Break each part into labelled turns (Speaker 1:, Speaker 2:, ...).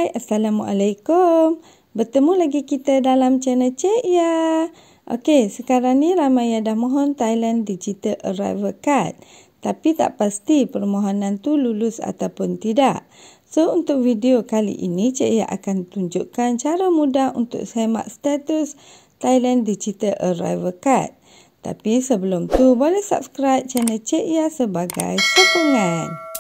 Speaker 1: Hai, Assalamualaikum. Bertemu lagi kita dalam channel Cik Ya. Okey, sekarang ni ramai yang dah mohon Thailand Digital Arrival Card. Tapi tak pasti permohonan tu lulus ataupun tidak. So, untuk video kali ini, Cik Ya akan tunjukkan cara mudah untuk semak status Thailand Digital Arrival Card. Tapi sebelum tu, boleh subscribe channel Cik Ya sebagai sokongan.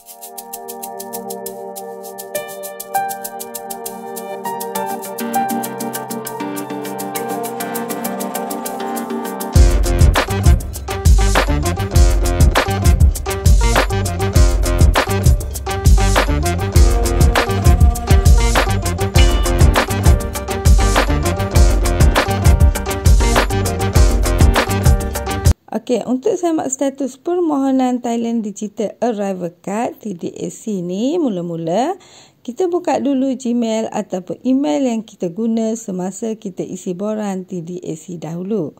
Speaker 1: Okey, untuk semak status permohonan Thailand Digital Arrival Card TDAC ni, mula-mula kita buka dulu Gmail ataupun email yang kita guna semasa kita isi borang TDAC dahulu.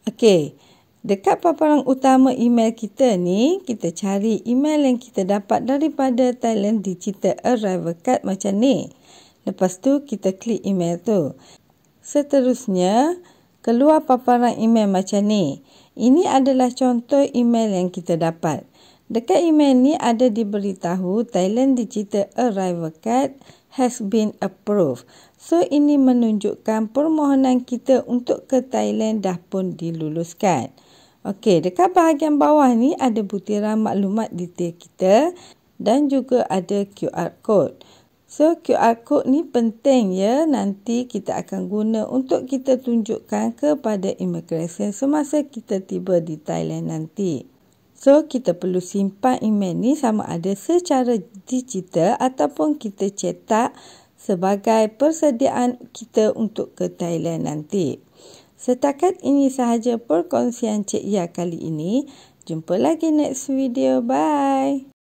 Speaker 1: Okey, dekat paparan utama email kita ni, kita cari email yang kita dapat daripada Thailand Digital Arrival Card macam ni. Lepas tu, kita klik email tu. Seterusnya, keluar paparan email macam ni. Ini adalah contoh email yang kita dapat. Dekat email ni ada diberitahu Thailand Digital Arrival Card has been approved. So, ini menunjukkan permohonan kita untuk ke Thailand dah pun diluluskan. Okey, dekat bahagian bawah ni ada butiran maklumat detail kita dan juga ada QR code. So, QR code ni penting ya, nanti kita akan guna untuk kita tunjukkan kepada immigration semasa kita tiba di Thailand nanti. So, kita perlu simpan email ni sama ada secara digital ataupun kita cetak sebagai persediaan kita untuk ke Thailand nanti. Setakat ini sahaja perkongsian Cik Ya kali ini. Jumpa lagi next video. Bye!